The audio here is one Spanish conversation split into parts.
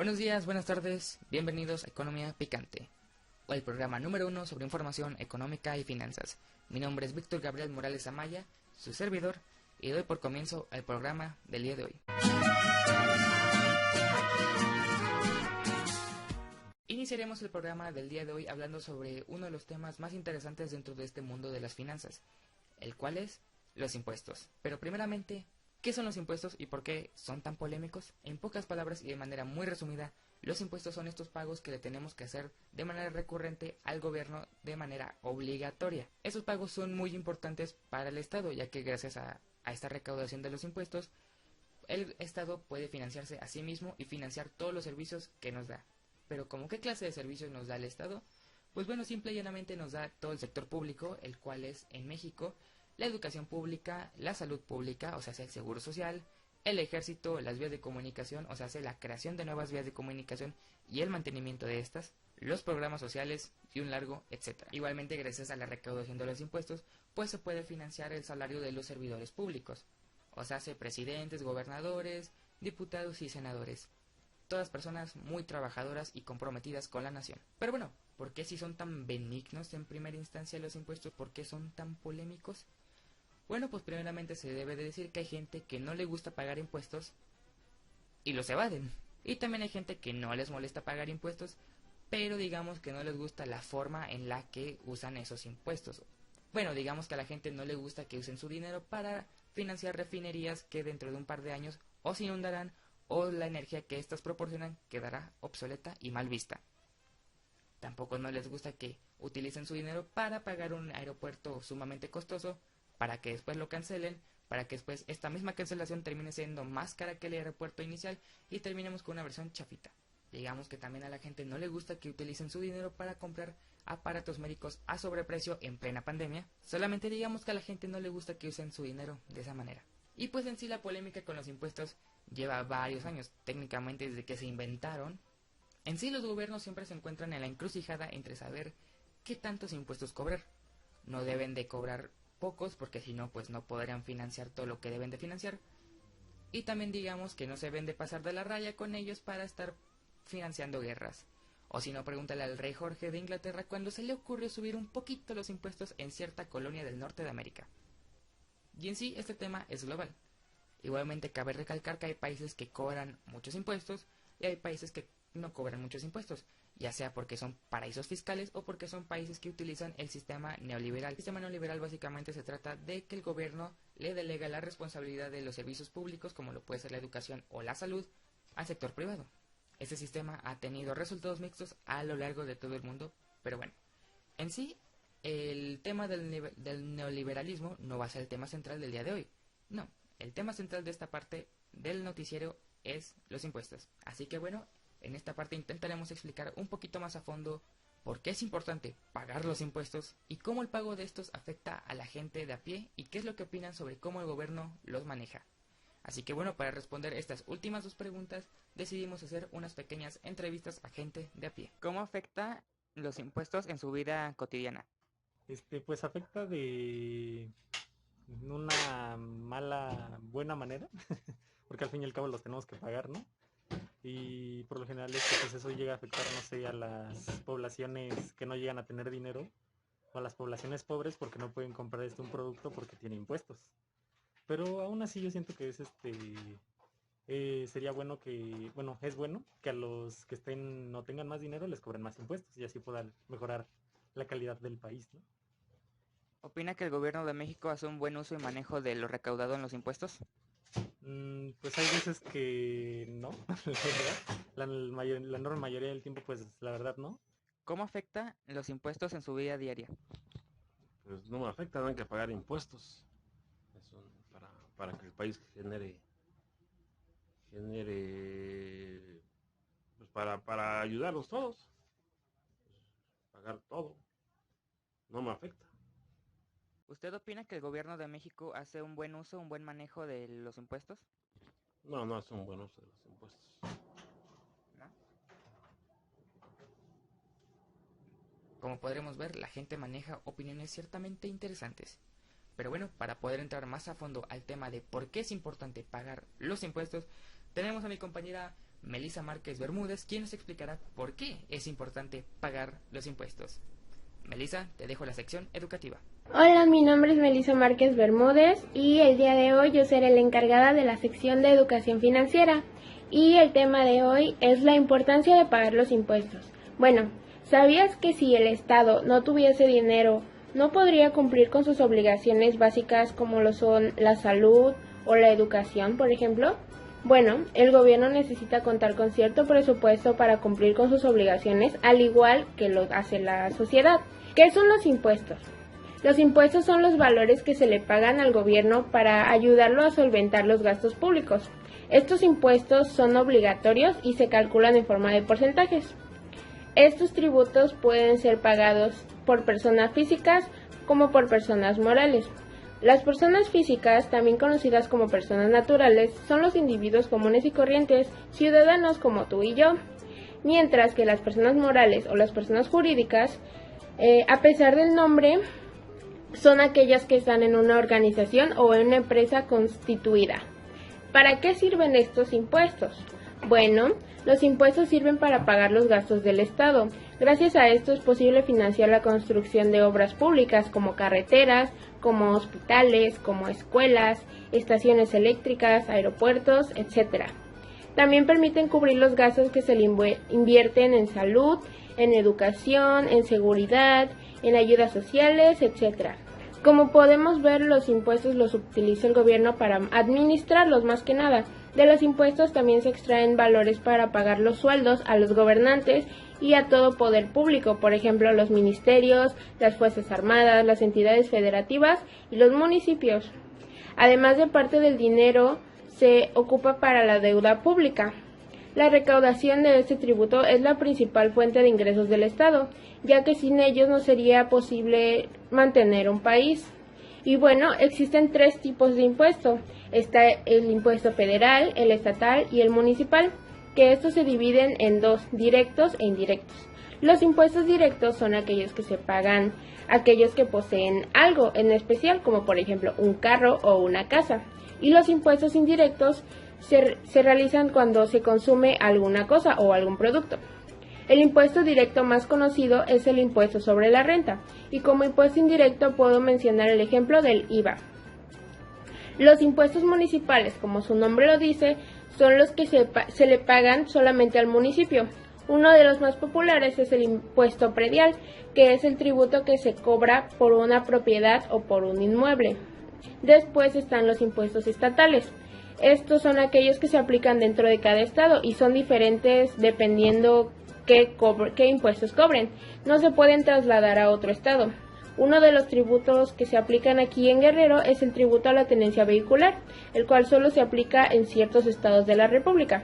Buenos días, buenas tardes, bienvenidos a Economía Picante, o el programa número 1 sobre información económica y finanzas. Mi nombre es Víctor Gabriel Morales Amaya, su servidor, y doy por comienzo el programa del día de hoy. Iniciaremos el programa del día de hoy hablando sobre uno de los temas más interesantes dentro de este mundo de las finanzas, el cual es los impuestos. Pero primeramente, ¿qué son los impuestos y por qué son tan polémicos? En pocas palabras y de manera muy resumida, los impuestos son estos pagos que le tenemos que hacer de manera recurrente al gobierno de manera obligatoria. Esos pagos son muy importantes para el Estado, ya que gracias a esta recaudación de los impuestos, el Estado puede financiarse a sí mismo y financiar todos los servicios que nos da. Pero ¿cómo qué clase de servicios nos da el Estado? Pues bueno, simple y llanamente nos da todo el sector público, el cual es en México la educación pública, la salud pública, o sea, el seguro social, el ejército, las vías de comunicación, o sea, la creación de nuevas vías de comunicación y el mantenimiento de estas, los programas sociales y un largo etcétera. Igualmente, gracias a la recaudación de los impuestos, pues se puede financiar el salario de los servidores públicos, o sea, presidentes, gobernadores, diputados y senadores. Todas personas muy trabajadoras y comprometidas con la nación. Pero bueno, ¿por qué si son tan benignos en primera instancia los impuestos? ¿Por qué son tan polémicos? Bueno, pues primeramente se debe de decir que hay gente que no le gusta pagar impuestos y los evaden. Y también hay gente que no les molesta pagar impuestos, pero digamos que no les gusta la forma en la que usan esos impuestos. Bueno, digamos que a la gente no le gusta que usen su dinero para financiar refinerías que dentro de un par de años o se inundarán o la energía que éstas proporcionan quedará obsoleta y mal vista. Tampoco no les gusta que utilicen su dinero para pagar un aeropuerto sumamente costoso, para que después lo cancelen, para que después esta misma cancelación termine siendo más cara que el aeropuerto inicial y terminemos con una versión chafita. Digamos que también a la gente no le gusta que utilicen su dinero para comprar aparatos médicos a sobreprecio en plena pandemia. Solamente digamos que a la gente no le gusta que usen su dinero de esa manera. Y pues en sí la polémica con los impuestos lleva varios años, técnicamente desde que se inventaron. En sí los gobiernos siempre se encuentran en la encrucijada entre saber qué tantos impuestos cobrar. No deben de cobrar pocos porque si no pues no podrían financiar todo lo que deben de financiar. Y también digamos que no se deben de pasar de la raya con ellos para estar financiando guerras. O si no, pregúntale al rey Jorge de Inglaterra cuando se le ocurrió subir un poquito los impuestos en cierta colonia del norte de América. Y en sí este tema es global. Igualmente cabe recalcar que hay países que cobran muchos impuestos y hay países que no cobran muchos impuestos, ya sea porque son paraísos fiscales o porque son países que utilizan el sistema neoliberal. El sistema neoliberal básicamente se trata de que el gobierno le delega la responsabilidad de los servicios públicos, como lo puede ser la educación o la salud, al sector privado. Este sistema ha tenido resultados mixtos a lo largo de todo el mundo, pero bueno, en sí, el tema del neoliberalismo no va a ser el tema central del día de hoy. No, el tema central de esta parte del noticiero es los impuestos. Así que bueno, en esta parte intentaremos explicar un poquito más a fondo por qué es importante pagar los impuestos y cómo el pago de estos afecta a la gente de a pie y qué es lo que opinan sobre cómo el gobierno los maneja. Así que bueno, para responder estas últimas dos preguntas, decidimos hacer unas pequeñas entrevistas a gente de a pie. ¿Cómo afecta los impuestos en su vida cotidiana? Pues afecta de una buena manera, porque al fin y al cabo los tenemos que pagar, ¿no? Y por lo general pues eso llega a afectar, no sé, a las poblaciones que no llegan a tener dinero, o a las poblaciones pobres porque no pueden comprar un producto porque tiene impuestos. Pero aún así yo siento que sería bueno bueno, es bueno que a los que no tengan más dinero les cobren más impuestos y así puedan mejorar la calidad del país, ¿no? ¿Opina que el gobierno de México hace un buen uso y manejo de lo recaudado en los impuestos? Pues hay veces que no, la verdad. La enorme mayoría del tiempo, pues la verdad no. ¿Cómo afecta los impuestos en su vida diaria? Pues no me afecta, no hay que pagar impuestos. Es para que el país genere pues para ayudarnos todos, pues, pagar todo, no me afecta. ¿Usted opina que el gobierno de México hace un buen uso, un buen manejo de los impuestos? No, no son buenos de los impuestos. ¿No? Como podremos ver, la gente maneja opiniones ciertamente interesantes. Pero bueno, para poder entrar más a fondo al tema de por qué es importante pagar los impuestos, tenemos a mi compañera Melissa Márquez Bermúdez, quien nos explicará por qué es importante pagar los impuestos. Melissa, te dejo la sección educativa. Hola, mi nombre es Melissa Márquez Bermúdez y el día de hoy yo seré la encargada de la sección de educación financiera. Y el tema de hoy es la importancia de pagar los impuestos. Bueno, ¿sabías que si el Estado no tuviese dinero, no podría cumplir con sus obligaciones básicas como lo son la salud o la educación, por ejemplo? Bueno, el gobierno necesita contar con cierto presupuesto para cumplir con sus obligaciones, al igual que lo hace la sociedad. ¿Qué son los impuestos? Los impuestos son los valores que se le pagan al gobierno para ayudarlo a solventar los gastos públicos. Estos impuestos son obligatorios y se calculan en forma de porcentajes. Estos tributos pueden ser pagados por personas físicas como por personas morales. Las personas físicas, también conocidas como personas naturales, son los individuos comunes y corrientes, ciudadanos como tú y yo, mientras que las personas morales o las personas jurídicas, a pesar del nombre, son aquellas que están en una organización o en una empresa constituida. ¿Para qué sirven estos impuestos? Bueno, los impuestos sirven para pagar los gastos del Estado. Gracias a esto es posible financiar la construcción de obras públicas como carreteras, como hospitales, como escuelas, estaciones eléctricas, aeropuertos, etc. También permiten cubrir los gastos que se le invierten en salud, en educación, en seguridad, en ayudas sociales, etc. Como podemos ver, los impuestos los utiliza el gobierno para administrarlos más que nada. De los impuestos también se extraen valores para pagar los sueldos a los gobernantes y a todo poder público, por ejemplo, los ministerios, las Fuerzas Armadas, las entidades federativas y los municipios. Además de parte del dinero, se ocupa para la deuda pública. La recaudación de este tributo es la principal fuente de ingresos del Estado, ya que sin ellos no sería posible mantener un país. Y bueno, existen 3 tipos de impuesto. Está el impuesto federal, el estatal y el municipal, que estos se dividen en 2, directos e indirectos. Los impuestos directos son aquellos que se pagan aquellos que poseen algo en especial, como por ejemplo un carro o una casa. Y los impuestos indirectos se realizan cuando se consume alguna cosa o algún producto. El impuesto directo más conocido es el impuesto sobre la renta, y como impuesto indirecto puedo mencionar el ejemplo del IVA. Los impuestos municipales, como su nombre lo dice, son los que se le pagan solamente al municipio. Uno de los más populares es el impuesto predial, que es el tributo que se cobra por una propiedad o por un inmueble. Después están los impuestos estatales. Estos son aquellos que se aplican dentro de cada estado y son diferentes dependiendo qué impuestos cobren. No se pueden trasladar a otro estado. Uno de los tributos que se aplican aquí en Guerrero es el tributo a la tenencia vehicular, el cual solo se aplica en ciertos estados de la República.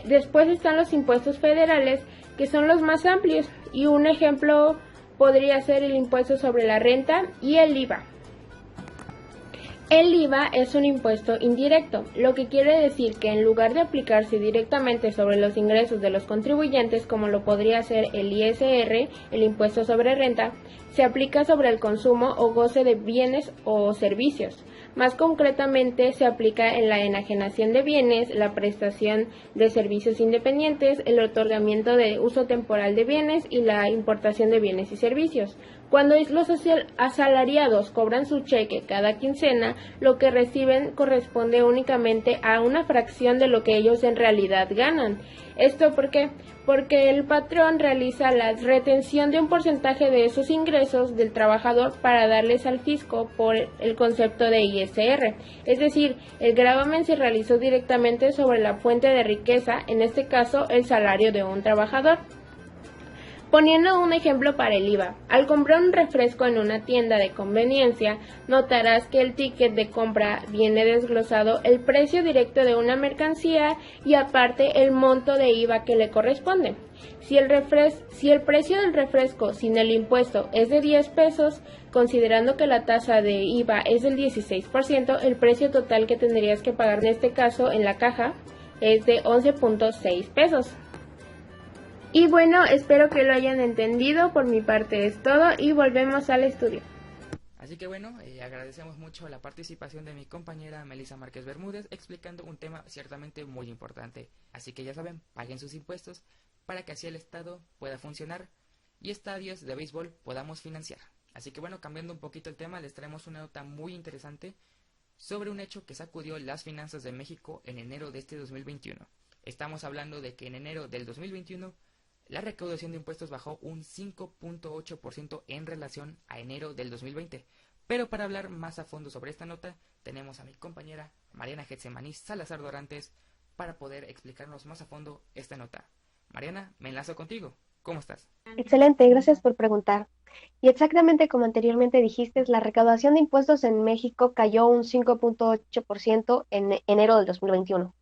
Después están los impuestos federales, que son los más amplios, y un ejemplo podría ser el impuesto sobre la renta y el IVA. El IVA es un impuesto indirecto, lo que quiere decir que en lugar de aplicarse directamente sobre los ingresos de los contribuyentes, como lo podría ser el ISR, el impuesto sobre renta, se aplica sobre el consumo o goce de bienes o servicios. Más concretamente, se aplica en la enajenación de bienes, la prestación de servicios independientes, el otorgamiento de uso temporal de bienes y la importación de bienes y servicios. Cuando los asalariados cobran su cheque cada quincena, lo que reciben corresponde únicamente a una fracción de lo que ellos en realidad ganan. ¿Esto por qué? Porque el patrón realiza la retención de un porcentaje de esos ingresos del trabajador para darles al fisco por el concepto de ISR. Es decir, el gravamen se realizó directamente sobre la fuente de riqueza, en este caso el salario de un trabajador. Poniendo un ejemplo para el IVA, al comprar un refresco en una tienda de conveniencia, notarás que el ticket de compra viene desglosado el precio directo de una mercancía y aparte el monto de IVA que le corresponde. Si el precio del refresco sin el impuesto es de 10 pesos, considerando que la tasa de IVA es del 16%, el precio total que tendrías que pagar en este caso en la caja es de 11.6 pesos. Y bueno, espero que lo hayan entendido. Por mi parte es todo y volvemos al estudio. Así que bueno, agradecemos mucho la participación de mi compañera Melissa Márquez Bermúdez explicando un tema ciertamente muy importante. Así que ya saben, paguen sus impuestos para que así el Estado pueda funcionar y estadios de béisbol podamos financiar. Así que bueno, cambiando un poquito el tema, les traemos una nota muy interesante sobre un hecho que sacudió las finanzas de México en enero de este 2021. Estamos hablando de que en enero del 2021 la recaudación de impuestos bajó un 5.8% en relación a enero del 2020. Pero para hablar más a fondo sobre esta nota, tenemos a mi compañera Mariana Getsemaní Salazar Dorantes para poder explicarnos más a fondo esta nota. Mariana, me enlazo contigo. ¿Cómo estás? Excelente, gracias por preguntar. Y exactamente como anteriormente dijiste, la recaudación de impuestos en México cayó un 5.8% en enero del 2021.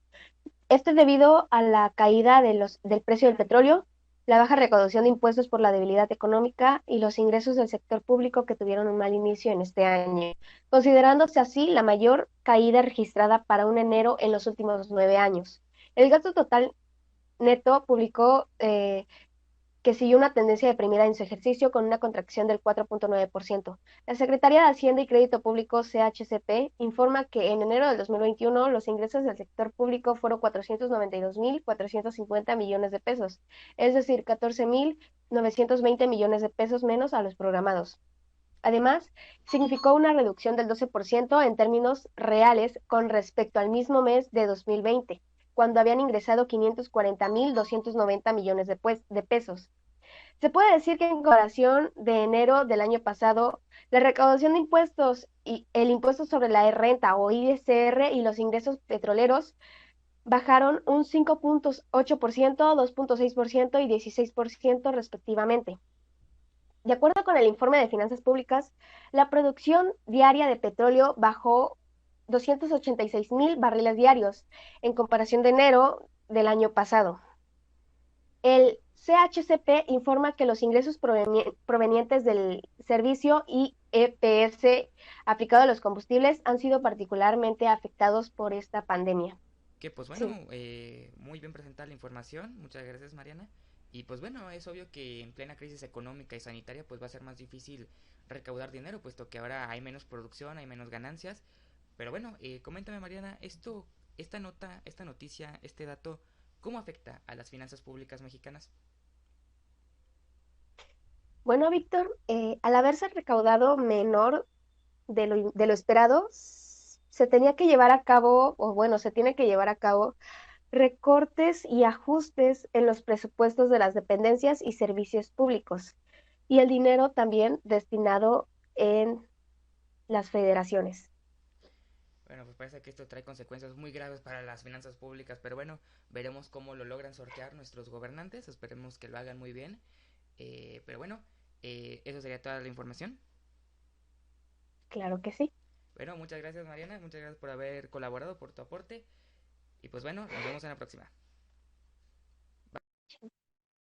Esto es debido a la caída del precio del petróleo, la baja recaudación de impuestos por la debilidad económica y los ingresos del sector público que tuvieron un mal inicio en este año, considerándose así la mayor caída registrada para un enero en los últimos 9 años. El gasto total neto publicó que siguió una tendencia deprimida en su ejercicio con una contracción del 4.9%. La Secretaría de Hacienda y Crédito Público, CHCP, informa que en enero del 2021 los ingresos del sector público fueron 492.450 millones de pesos, es decir, 14.920 millones de pesos menos a los programados. Además, significó una reducción del 12% en términos reales con respecto al mismo mes de 2020, cuando habían ingresado 540.290 millones de pesos. Se puede decir que en comparación de enero del año pasado, la recaudación de impuestos y el impuesto sobre la renta o ISR y los ingresos petroleros bajaron un 5.8%, 2.6% y 16% respectivamente. De acuerdo con el informe de Finanzas Públicas, la producción diaria de petróleo bajó 286.000 barriles diarios en comparación de enero del año pasado. El CHCP informa que los ingresos provenientes del servicio IEPS aplicado a los combustibles han sido particularmente afectados por esta pandemia. Que pues bueno, Sí. muy bien presentada la información, muchas gracias Mariana. Y pues bueno, es obvio que en plena crisis económica y sanitaria pues va a ser más difícil recaudar dinero, puesto que ahora hay menos producción, hay menos ganancias. Pero bueno, coméntame Mariana, esta nota, esta noticia, este dato, ¿cómo afecta a las finanzas públicas mexicanas? Bueno, Víctor, al haberse recaudado menor de lo esperado, se tenía que llevar a cabo, o bueno, se tiene que llevar a cabo recortes y ajustes en los presupuestos de las dependencias y servicios públicos, y el dinero también destinado en las federaciones. Bueno, pues parece que esto trae consecuencias muy graves para las finanzas públicas, pero bueno, veremos cómo lo logran sortear nuestros gobernantes, esperemos que lo hagan muy bien. Pero bueno, eso sería toda la información. Claro que sí. Bueno, muchas gracias Mariana, muchas gracias por haber colaborado, por tu aporte. Y pues bueno, nos vemos en la próxima.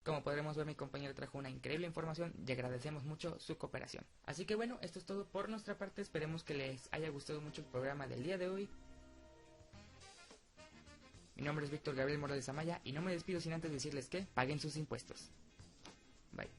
Como podremos ver, mi compañero trajo una increíble información y agradecemos mucho su cooperación. Así que bueno, esto es todo por nuestra parte. Esperemos que les haya gustado mucho el programa del día de hoy. Mi nombre es Víctor Gabriel Morales Amaya y no me despido sin antes decirles que paguen sus impuestos. Bye.